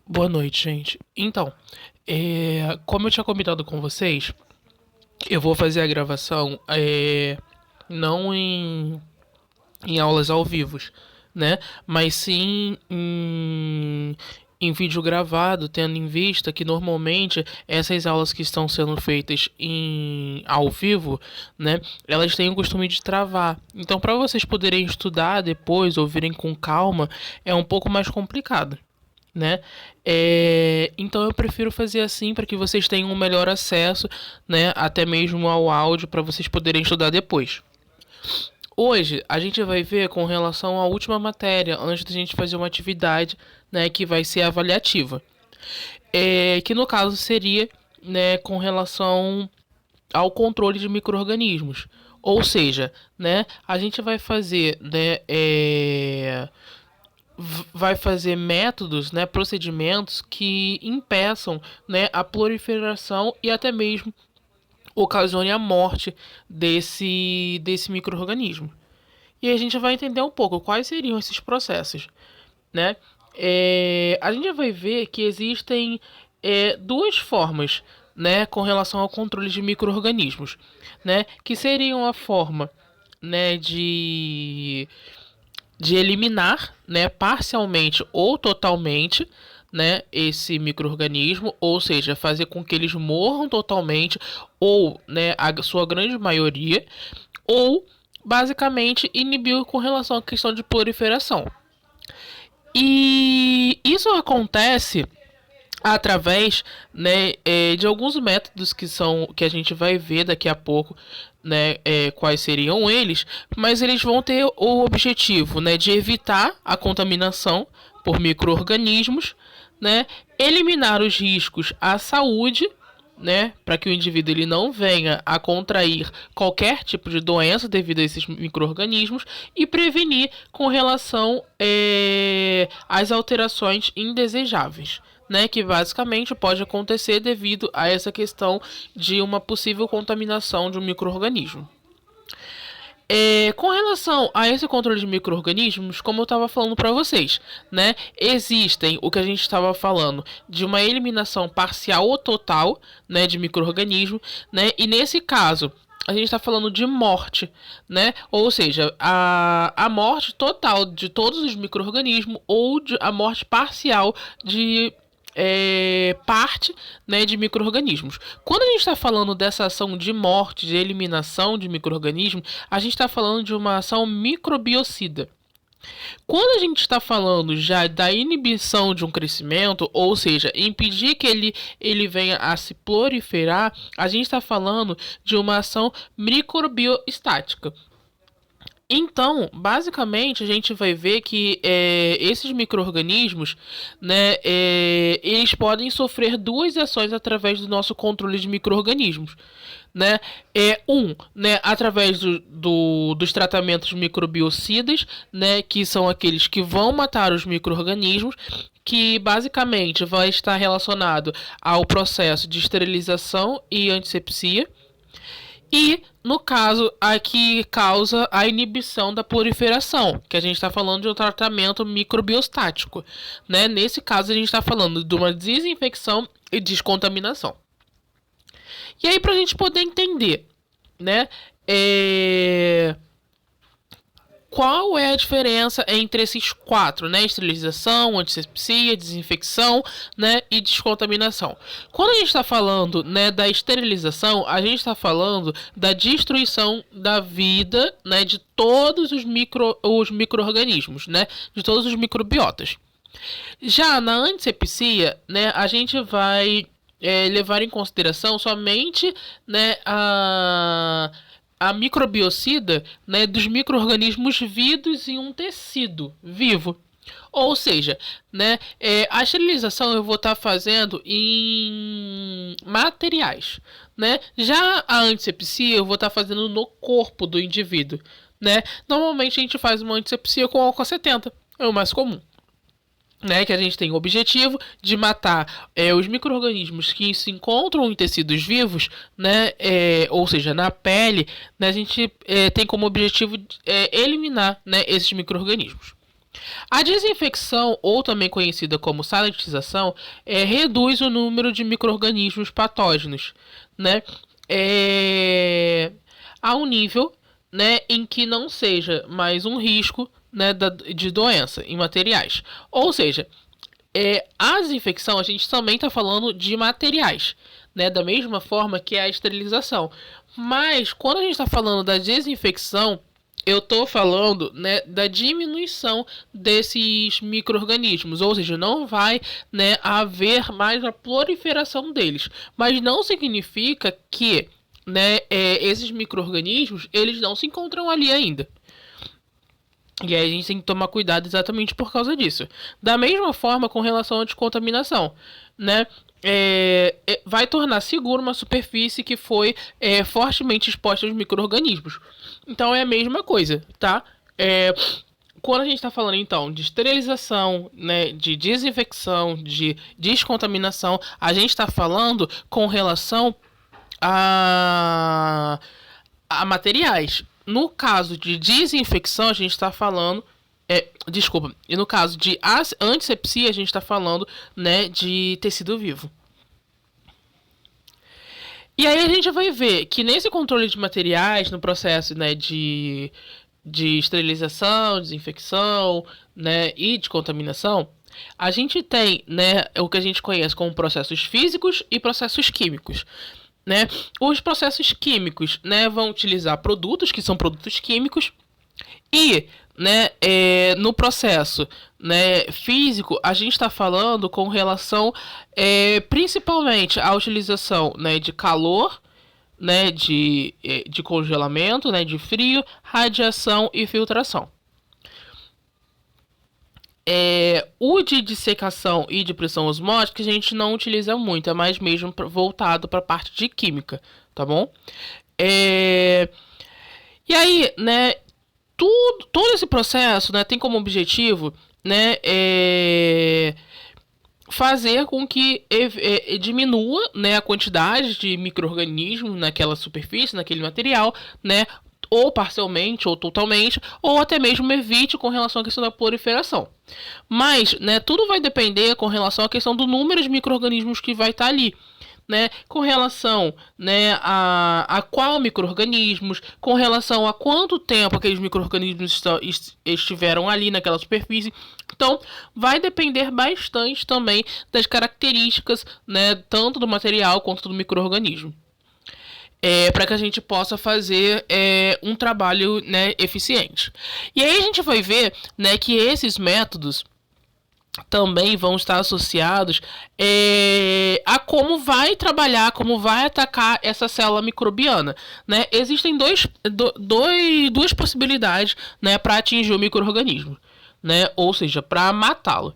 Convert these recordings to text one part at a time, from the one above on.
Boa noite, gente. Então, como eu tinha combinado com vocês, eu vou fazer a gravação não em aulas ao vivo, né? Mas sim em vídeo gravado, tendo em vista que normalmente essas aulas que estão sendo feitas ao vivo, né? Elas têm o costume de travar. Então, para vocês poderem estudar depois, ouvirem com calma, é um pouco mais complicado, né? Então eu prefiro fazer assim para que vocês tenham um melhor acesso, né, até mesmo ao áudio para vocês poderem estudar depois. Hoje a gente vai ver com relação à última matéria, antes da gente fazer uma atividade, né, que vai ser avaliativa, que no caso seria, né, com relação ao controle de micro-organismos. Ou seja, né, a gente vai fazer, né, vai fazer métodos, né, procedimentos que impeçam, né, a proliferação e até mesmo ocasione a morte desse micro-organismo. E a gente vai entender um pouco quais seriam esses processos, né? A gente vai ver que existem duas formas, né, com relação ao controle de micro-organismos, né, que seriam a forma, né, de eliminar, né, parcialmente ou totalmente, né, esse microorganismo, ou seja, fazer com que eles morram totalmente ou, né, a sua grande maioria, ou basicamente inibir com relação à questão de proliferação. E isso acontece através, né, de alguns métodos que a gente vai ver daqui a pouco, né, quais seriam eles, mas eles vão ter o objetivo, né, de evitar a contaminação por micro-organismos, né, eliminar os riscos à saúde, né, para que o indivíduo ele não venha a contrair qualquer tipo de doença devido a esses micro-organismos e prevenir com relação às alterações indesejáveis, né, que basicamente pode acontecer devido a essa questão de uma possível contaminação de um micro-organismo. Com relação a esse controle de micro-organismos, como eu estava falando para vocês, né, existem o que a gente estava falando de uma eliminação parcial ou total, né, de micro-organismo, né, e nesse caso a gente está falando de morte, né, ou seja, a morte total de todos os micro-organismos ou a morte parcial de parte, né, de micro-organismos. Quando a gente está falando dessa ação de morte, de eliminação de micro-organismos, a gente está falando de uma ação microbiocida. Quando a gente está falando já da inibição de um crescimento, ou seja, impedir que ele venha a se proliferar, a gente está falando de uma ação microbioestática. Então, basicamente, a gente vai ver que esses micro-organismos, né, eles podem sofrer duas ações através do nosso controle de micro-organismos. Né? Né, através dos tratamentos microbiocidas, né, que são aqueles que vão matar os micro-organismos, que basicamente vai estar relacionado ao processo de esterilização e antisepsia. E, no caso, aqui causa a inibição da proliferação, que a gente está falando de um tratamento microbiostático. Né? Nesse caso, a gente está falando de uma desinfecção e descontaminação. E aí, para a gente poder entender, né, qual é a diferença entre esses quatro, né? Esterilização, antisepsia, desinfecção, né? E descontaminação. Quando a gente está falando, né, da esterilização, a gente está falando da destruição da vida, né, de todos os micro-organismos, né? De todos os microbiotas. Já na antisepsia, né, a gente vai levar em consideração somente, né, a microbiocida, né, dos micro-organismos vivos em um tecido vivo. Ou seja, né, a esterilização eu vou estar fazendo em materiais. Né? Já a antisepsia eu vou estar fazendo no corpo do indivíduo. Né? Normalmente a gente faz uma antisepsia com álcool 70, é o mais comum. Né, que a gente tem o objetivo de matar os micro-organismos que se encontram em tecidos vivos, né, ou seja, na pele, né, a gente tem como objetivo eliminar, né, esses micro-organismos. A desinfecção, ou também conhecida como sanitização, reduz o número de micro-organismos patógenos, né? A um nível, né, em que não seja mais um risco, né, de doença em materiais. Ou seja, a desinfecção a gente também está falando de materiais, né, da mesma forma que a esterilização. Mas quando a gente está falando da desinfecção, eu estou falando, né, da diminuição desses micro-organismos, ou seja, não vai, né, haver mais a proliferação deles. Mas não significa que, né, esses micro-organismos eles não se encontram ali ainda. E aí a gente tem que tomar cuidado exatamente por causa disso. Da mesma forma com relação à descontaminação, né? Vai tornar seguro uma superfície que foi fortemente exposta aos micro-organismos. Então é a mesma coisa, tá? Quando a gente está falando então de esterilização, né, de desinfecção, de descontaminação, a gente está falando com relação a materiais. No caso de desinfecção, a gente está falando. Desculpa. E no caso de antisepsia, a gente está falando, né, de tecido vivo. E aí a gente vai ver que nesse controle de materiais, no processo, né, de esterilização, desinfecção, né, e de contaminação, a gente tem, né, o que a gente conhece como processos físicos e processos químicos. Né? Os processos químicos, né, vão utilizar produtos que são produtos químicos e, né, no processo, né, físico a gente está falando com relação principalmente à utilização, né, de calor, né, de congelamento, né, de frio, radiação e filtração. O de dissecação e de pressão osmótica a gente não utiliza muito, é mais mesmo voltado para a parte de química, tá bom? E aí, né, todo esse processo, né, tem como objetivo, né, fazer com que diminua, né, a quantidade de micro-organismos naquela superfície, naquele material, né, ou parcialmente, ou totalmente, ou até mesmo evite com relação à questão da proliferação. Mas, né, tudo vai depender com relação à questão do número de micro-organismos que vai estar ali. Né, com relação, né, a qual micro-organismos, com relação a quanto tempo aqueles micro-organismos estiveram ali naquela superfície. Então, vai depender bastante também das características, né, tanto do material quanto do micro-organismo. Para que a gente possa fazer um trabalho, né, eficiente. E aí a gente vai ver, né, que esses métodos também vão estar associados a como vai trabalhar, como vai atacar essa célula microbiana, né? Existem duas possibilidades, né, para atingir o micro-organismo, né? Ou seja, para matá-lo.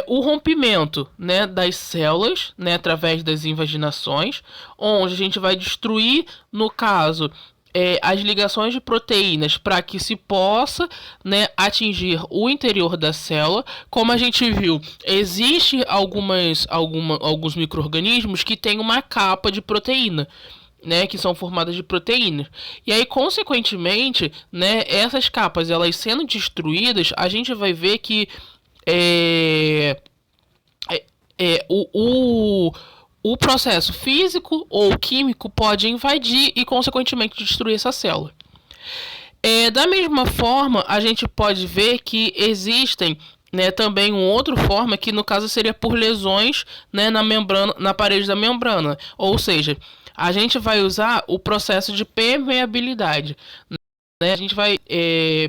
O rompimento, né, das células, né, através das invaginações, onde a gente vai destruir, no caso, as ligações de proteínas para que se possa, né, atingir o interior da célula. Como a gente viu, existe alguns micro-organismos que têm uma capa de proteína, né, que são formadas de proteínas. E aí, consequentemente, né, essas capas elas sendo destruídas, a gente vai ver que o processo físico ou químico pode invadir e, consequentemente, destruir essa célula. Da mesma forma, a gente pode ver que existem, né, também uma outra forma, que no caso seria por lesões, né, na membrana, na parede da membrana. Ou seja, a gente vai usar o processo de permeabilidade. Né? A gente vai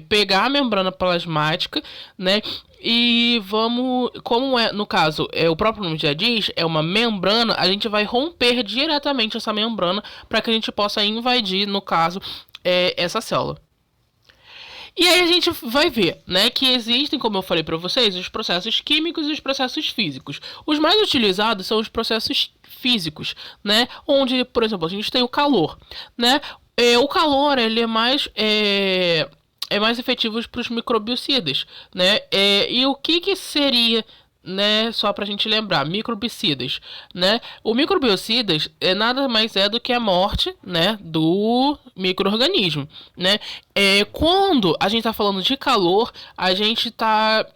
pegar a membrana plasmática, né? E vamos, como no caso, o próprio nome já diz, é uma membrana, a gente vai romper diretamente essa membrana para que a gente possa invadir, no caso, essa célula. E aí a gente vai ver, né, que existem, como eu falei para vocês, os processos químicos e os processos físicos. Os mais utilizados são os processos físicos, né, onde, por exemplo, a gente tem o calor, né. O calor ele é mais efetivo para os microbiocidas, né? E o que seria, né, só pra gente lembrar, microbicidas, né? O microbiocidas nada mais é do que a morte, né, do micro-organismo, né? Quando a gente tá falando de calor, a gente tá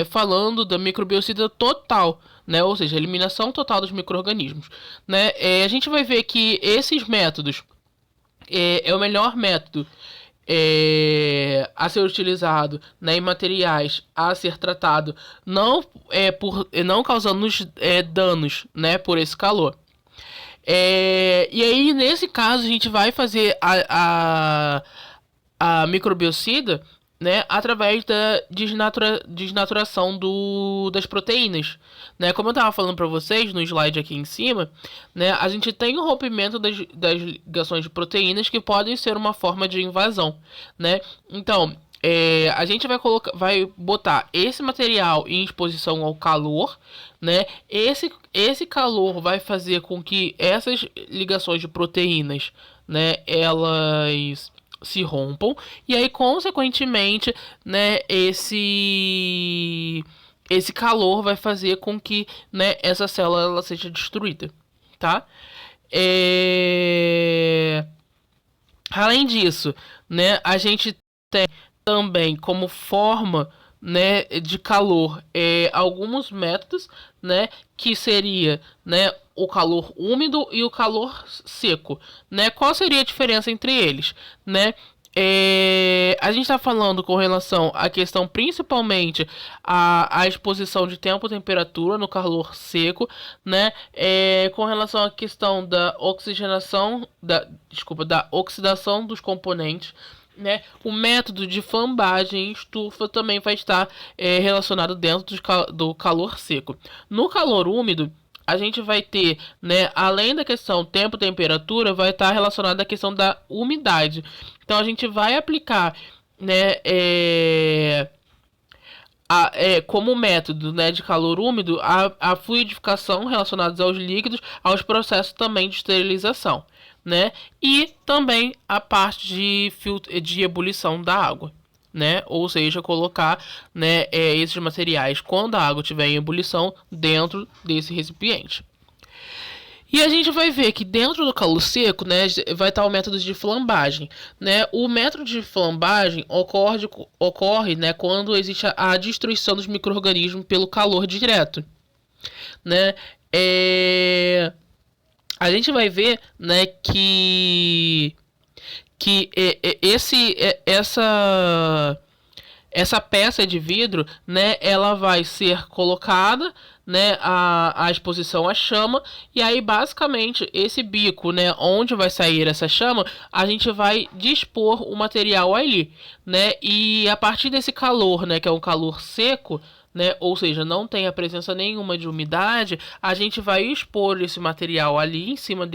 falando da microbiocida total, né? Ou seja, a eliminação total dos micro-organismos, né? A gente vai ver que esses métodos é o melhor método a ser utilizado, né, em materiais a ser tratado, não causando danos, né, por esse calor. E aí, nesse caso, a gente vai fazer a microbiocida, né, através da desnaturação das proteínas, né? Como eu estava falando para vocês no slide aqui em cima, né, a gente tem o rompimento das ligações de proteínas que podem ser uma forma de invasão, né? Então, a gente vai botar esse material em exposição ao calor, né? Esse calor vai fazer com que essas ligações de proteínas, né, elas se rompam e aí consequentemente, né, esse calor vai fazer com que, né, essa célula ela seja destruída, tá? Além disso, né, a gente tem também como forma, né, de calor alguns métodos, né, que seria, né, o calor úmido e o calor seco, né? Qual seria a diferença entre eles, né? A gente está falando com relação à questão principalmente à exposição de tempo e temperatura no calor seco, né? Com relação à questão da oxigenação, da oxidação dos componentes, né? O método de flambagem em estufa também vai estar relacionado dentro do calor seco. No calor úmido, a gente vai ter, né, além da questão tempo e temperatura, vai estar relacionada à questão da umidade. Então a gente vai aplicar, né, como método, né, de calor úmido a fluidificação relacionada aos líquidos, aos processos também de esterilização, né, e também a parte de ebulição da água, né, ou seja, colocar, né, esses materiais quando a água estiver em ebulição dentro desse recipiente. E a gente vai ver que dentro do calor seco, né, vai estar o método de flambagem, né? O método de flambagem ocorre, né, quando existe a destruição dos micro-organismos pelo calor direto, né? A gente vai ver, né, que essa peça de vidro, né, ela vai ser colocada, né, à exposição à chama, e aí basicamente esse bico, né, onde vai sair essa chama, a gente vai dispor o material ali, né, e a partir desse calor, né, que é um calor seco, né, ou seja, não tem a presença nenhuma de umidade, a gente vai expor esse material ali em cima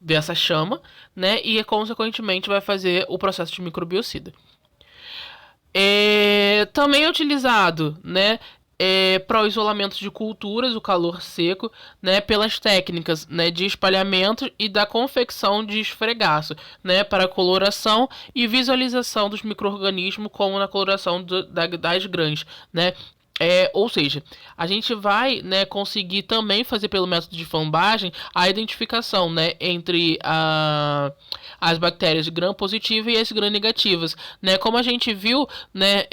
dessa chama, né, e consequentemente vai fazer o processo de microbiocida. Também é utilizado, né, para o isolamento de culturas, o calor seco, né, pelas técnicas, né, de espalhamento e da confecção de esfregaço, né, para coloração e visualização dos micro-organismos, como na coloração das grãs, né. Ou seja, a gente vai, né, conseguir também fazer pelo método de flambagem a identificação, né, entre as bactérias gram-positivas e as gram-negativas, né? Como a gente viu, né,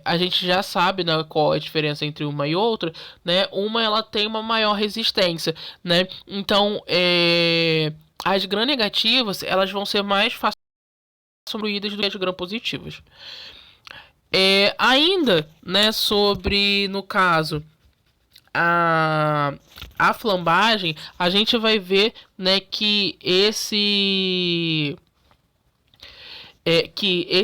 a gente já sabe, né, qual é a diferença entre uma e outra, né? Uma ela tem uma maior resistência, né? Então, as gram-negativas elas vão ser mais facilmente destruídas do que as gram-positivas. Ainda, né, sobre, no caso, a flambagem, a gente vai ver, né, que esse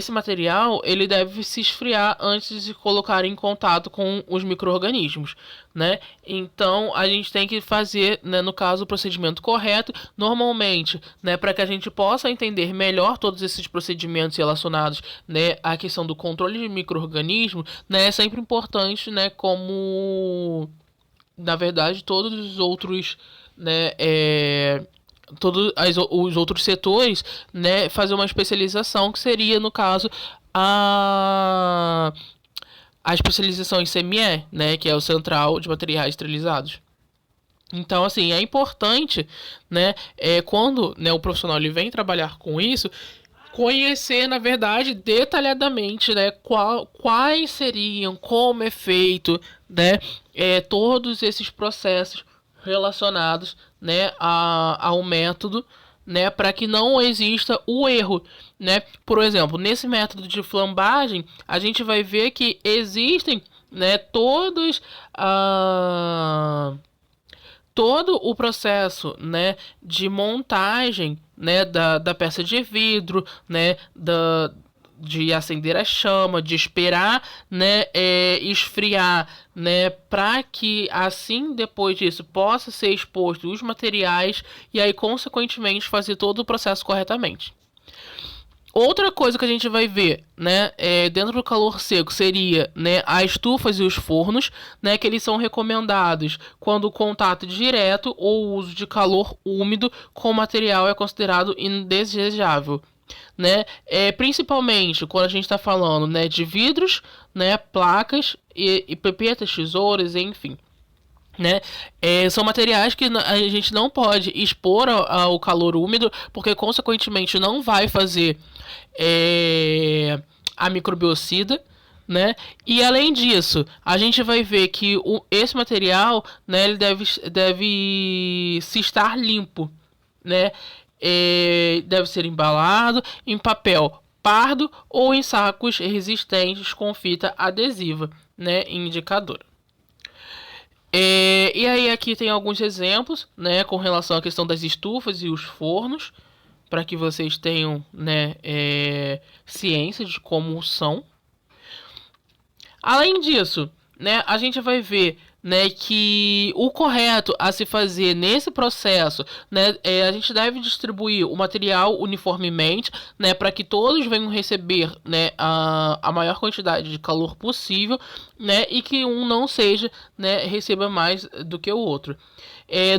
material ele deve se esfriar antes de se colocar em contato com os micro-organismos, né? Então a gente tem que fazer, né, no caso, o procedimento correto, normalmente, né, para que a gente possa entender melhor todos esses procedimentos relacionados, né, à questão do controle de micro-organismos, né, é sempre importante, né, como na verdade todos os outros, né, todos os outros setores, né, fazer uma especialização que seria, no caso, a especialização em CME, né, que é o Central de Materiais Esterilizados. Então, assim, é importante, né, quando, né, o profissional ele vem trabalhar com isso, conhecer, na verdade, detalhadamente, né, quais seriam, como é feito, né, todos esses processos relacionados, né, ao método, né, para que não exista o erro, né? Por exemplo, nesse método de flambagem, a gente vai ver que existem, né, todo o processo, né, de montagem, né, da peça de vidro, né, de acender a chama, de esperar, né, esfriar, né, para que assim depois disso possa ser exposto os materiais e aí consequentemente fazer todo o processo corretamente. Outra coisa que a gente vai ver, né, dentro do calor seco seria, né, as estufas e os fornos, né, que eles são recomendados quando o contato direto ou o uso de calor úmido com o material é considerado indesejável, né, principalmente quando a gente está falando, né, de vidros, né, placas e pepetas, tesouras, enfim. Né? São materiais que a gente não pode expor ao calor úmido, porque consequentemente não vai fazer a microbiocida, né? E além disso, a gente vai ver que esse material, né, ele deve se estar limpo, né? Deve ser embalado em papel pardo ou em sacos resistentes com fita adesiva, né, indicadora. E aí aqui tem alguns exemplos, né, com relação à questão das estufas e os fornos, para que vocês tenham, né, ciência de como são. Além disso, né, a gente vai ver, né, que o correto a se fazer nesse processo, né, a gente deve distribuir o material uniformemente, né, para que todos venham receber, né, a maior quantidade de calor possível, né, e que um não seja, né, receba mais do que o outro.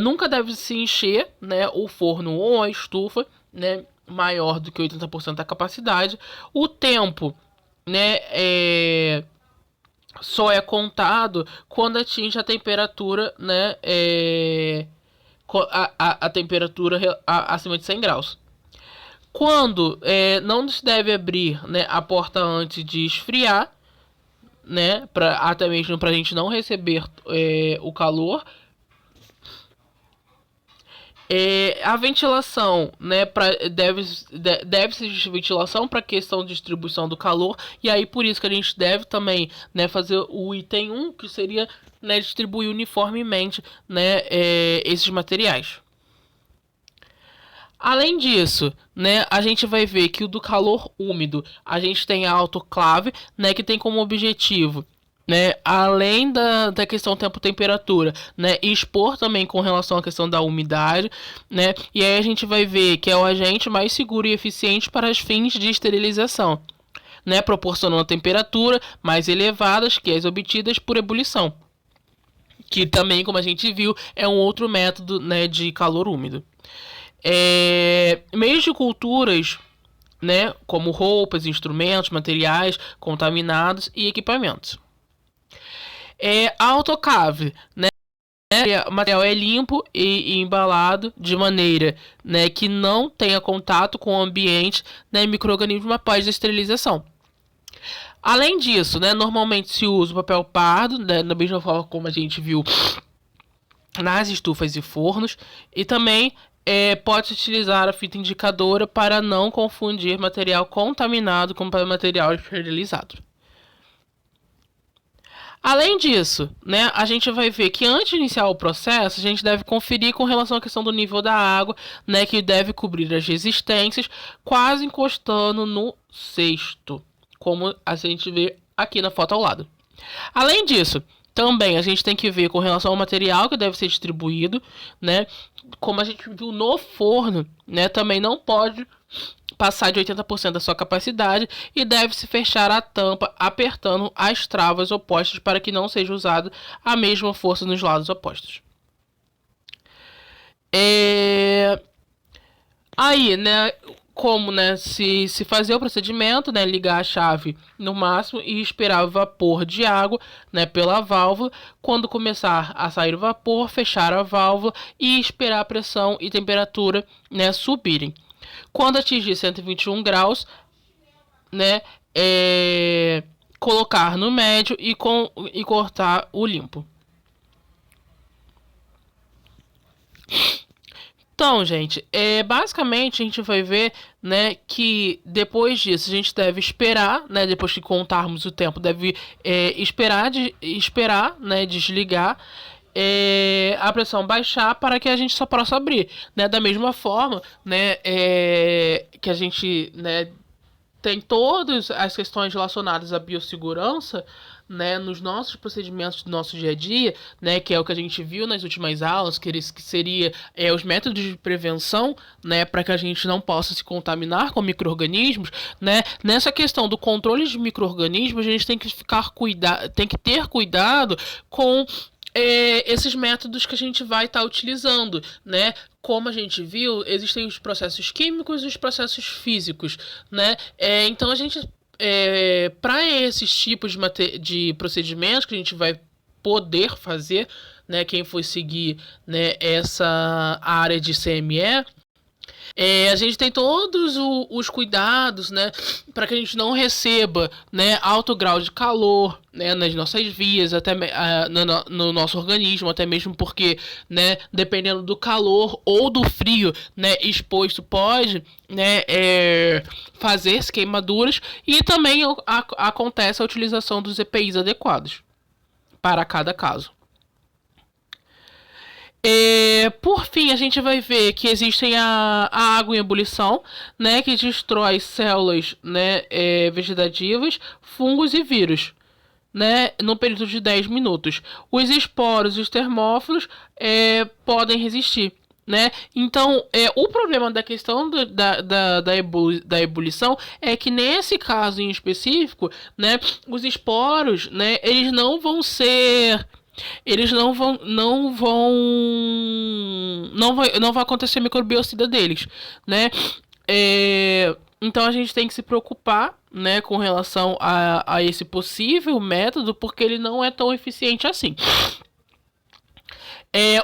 Nunca deve se encher, né, o forno ou a estufa, né, maior do que 80% da capacidade. O tempo, né, só é contado quando atinge a temperatura, né, a temperatura acima de 100 graus. Quando não se deve abrir, né, a porta antes de esfriar, né, até mesmo para a gente não receber o calor. A ventilação, né, deve ser ventilação para questão de distribuição do calor, e aí por isso que a gente deve também, né, fazer o item 1, que seria, né, distribuir uniformemente, né, esses materiais. Além disso, né, a gente vai ver que o do calor úmido, a gente tem a autoclave, né, que tem como objetivo, né, além da questão tempo-temperatura, né, expor também com relação à questão da umidade, né, e aí a gente vai ver que é o agente mais seguro e eficiente para os fins de esterilização, né, proporcionando temperatura mais elevadas que as obtidas por ebulição, que também, como a gente viu, é um outro método, né, de calor úmido. Meios de culturas, né, como roupas, instrumentos, materiais contaminados e equipamentos. A autoclave, né, o material é limpo e embalado de maneira, né, que não tenha contato com o ambiente, né, micro-organismos após a esterilização. Além disso, né, normalmente se usa o papel pardo, né, da mesma forma como a gente viu nas estufas e fornos, e também pode utilizar a fita indicadora para não confundir material contaminado com material esterilizado. Além disso, né, a gente vai ver que antes de iniciar o processo, a gente deve conferir com relação à questão do nível da água, né, que deve cobrir as resistências, quase encostando no cesto, como a gente vê aqui na foto ao lado. Além disso, também a gente tem que ver com relação ao material que deve ser distribuído, né? Como a gente viu no forno, né? Também não pode passar de 80% da sua capacidade e deve-se fechar a tampa apertando as travas opostas para que não seja usada a mesma força nos lados opostos. Aí, né? como, né, se fazer o procedimento, né, ligar a chave no máximo e esperar o vapor de água, né, pela válvula. Quando começar a sair o vapor, fechar a válvula e esperar a pressão e temperatura, né, subirem. Quando atingir 121 graus, né, colocar no médio e cortar o limpo. Então, gente, basicamente a gente vai ver, né, que depois disso a gente deve esperar, né, depois que contarmos o tempo, deve esperar, né, desligar, a pressão baixar para que a gente só possa abrir, né, da mesma forma, né, que a gente, né, tem todas as questões relacionadas à biossegurança, né, nos nossos procedimentos do nosso dia a dia, né, que é o que a gente viu nas últimas aulas, que seria os métodos de prevenção, né, para que a gente não possa se contaminar com micro-organismos, né. Nessa questão do controle de micro-organismos, a gente tem que tem que ter cuidado com esses métodos que a gente vai estar utilizando, né? Como a gente viu, existem os processos químicos e os processos físicos, né? Então a gente, para esses tipos de procedimentos que a gente vai poder fazer, né? Quem for seguir, né, essa área de CME, a gente tem todos os cuidados, né, para que a gente não receba, né, alto grau de calor, né, nas nossas vias, até no nosso organismo, até mesmo porque, né, dependendo do calor ou do frio, né, exposto pode, né, fazer queimaduras, e também acontece a utilização dos EPIs adequados para cada caso. Por fim, a gente vai ver que existem a água em ebulição, né, que destrói células, né, vegetativas, fungos e vírus, né, no período de 10 minutos. Os esporos e os termófilos podem resistir. Né? Então, o problema da questão da ebulição é que nesse caso em específico, né, os esporos, né, eles não vão ser, eles não vai acontecer microbiocida deles, né? Então a gente tem que se preocupar, né, com relação a esse possível método, porque ele não é tão eficiente assim.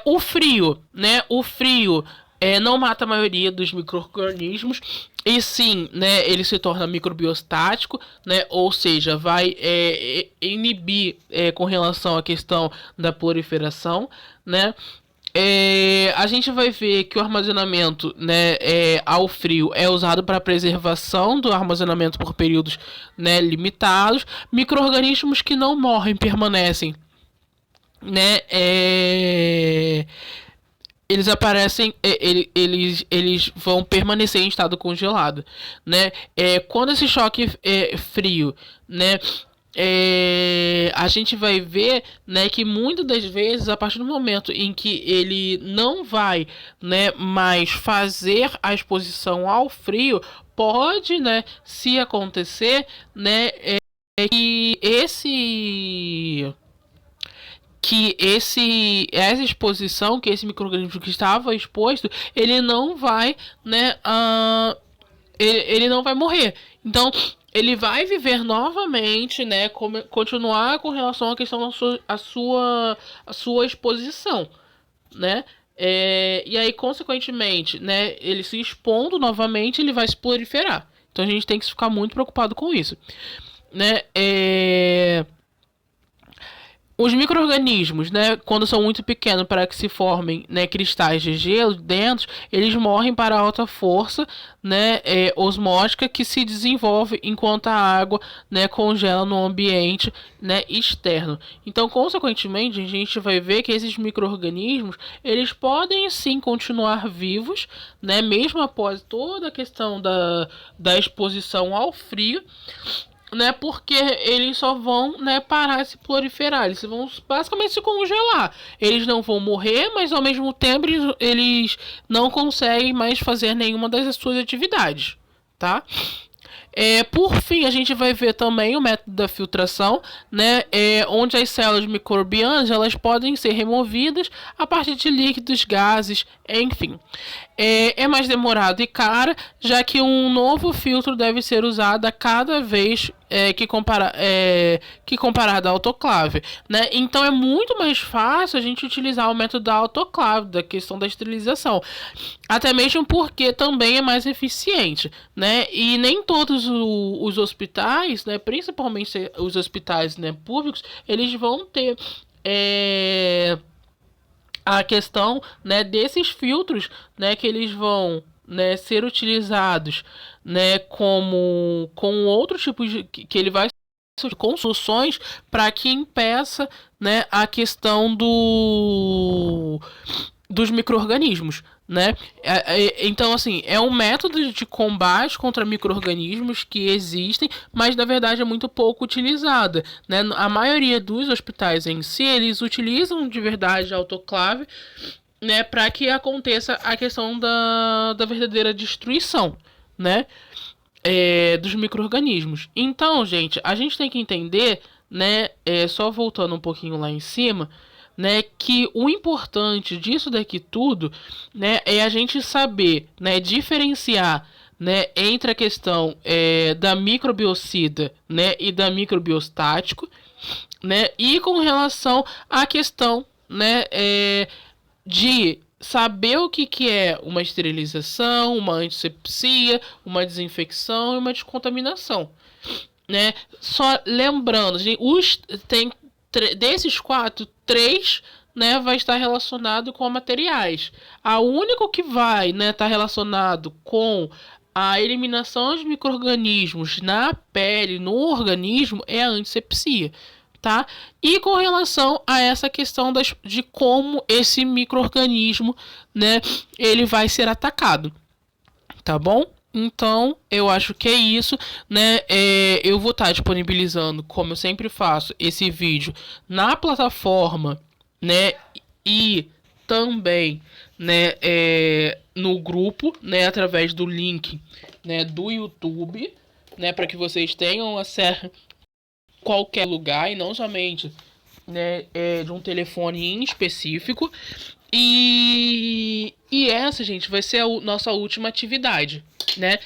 O frio, né? O frio não mata a maioria dos micro-organismos, e sim, né, ele se torna microbiostático, né? Ou seja, vai inibir com relação à questão da proliferação, né? A gente vai ver que o armazenamento, né, ao frio é usado para preservação do armazenamento por períodos, né, limitados. Micro-organismos que não morrem permanecem, né, eles aparecem, eles vão permanecer em estado congelado, né? Quando esse choque frio, né, a gente vai ver, né, que muitas das vezes, a partir do momento em que ele não vai, né, mais fazer a exposição ao frio, pode, né, se acontecer, né, que essa exposição, que esse micro-organismo que estava exposto, ele não vai, né, ele não vai morrer. Então, ele vai viver novamente, né, continuar com relação à questão da sua exposição, né? E aí, consequentemente, né, ele se expondo novamente, ele vai se proliferar. Então, a gente tem que ficar muito preocupado com isso, né? Os micro-organismos, né, quando são muito pequenos para que se formem, né, cristais de gelo dentro, eles morrem para alta força, né, osmótica, que se desenvolve enquanto a água, né, congela no ambiente, né, externo. Então, consequentemente, a gente vai ver que esses micro-organismos, eles podem sim continuar vivos, né, mesmo após toda a questão da exposição ao frio, né, porque eles só vão, né, parar de se proliferar, eles vão basicamente se congelar. Eles não vão morrer, mas ao mesmo tempo eles não conseguem mais fazer nenhuma das suas atividades, tá? Por fim, a gente vai ver também o método da filtração, né, onde as células microbianas elas podem ser removidas a partir de líquidos, gases, enfim. É mais demorado e caro, já que um novo filtro deve ser usado a cada vez que comparado à autoclave, né? Então é muito mais fácil a gente utilizar o método da autoclave, da questão da esterilização, até mesmo porque também é mais eficiente, né? E nem todos os hospitais, né, principalmente os hospitais, né, públicos, eles vão ter a questão, né, desses filtros, né, que eles vão, né, ser utilizados, né, como com outro tipo de que ele vai com soluções para que impeça, né, a questão dos micro-organismos, né? Então, assim, é um método de combate contra micro-organismos que existem, mas na verdade é muito pouco utilizada, né? A maioria dos hospitais em si, eles utilizam de verdade a autoclave, né, para que aconteça a questão da verdadeira destruição, né? Dos micro-organismos. Então, gente, a gente tem que entender, né, só voltando um pouquinho lá em cima, né, que o importante disso daqui tudo, né, é a gente saber, né, diferenciar, né, entre a questão da microbiocida, né, e da microbiostático, né, e com relação à questão, né, de saber o que é uma esterilização, uma antisepsia, uma desinfecção e uma descontaminação, né? Só lembrando, gente, tem desses quatro, três, né, vai estar relacionado com materiais. A único que vai, né, estar relacionado com a eliminação de micro-organismos na pele, no organismo, é a antisepsia, tá? E com relação a essa questão de como esse micro-organismo, né, ele vai ser atacado, tá bom? Então, eu acho que é isso, né? Eu vou estar disponibilizando, como eu sempre faço, esse vídeo na plataforma, né? E também, né? No grupo, né? Através do link, né? Do YouTube, né? Para que vocês tenham acesso a qualquer lugar e não somente, né? De um telefone em específico. E essa, gente, vai ser a nossa última atividade, né?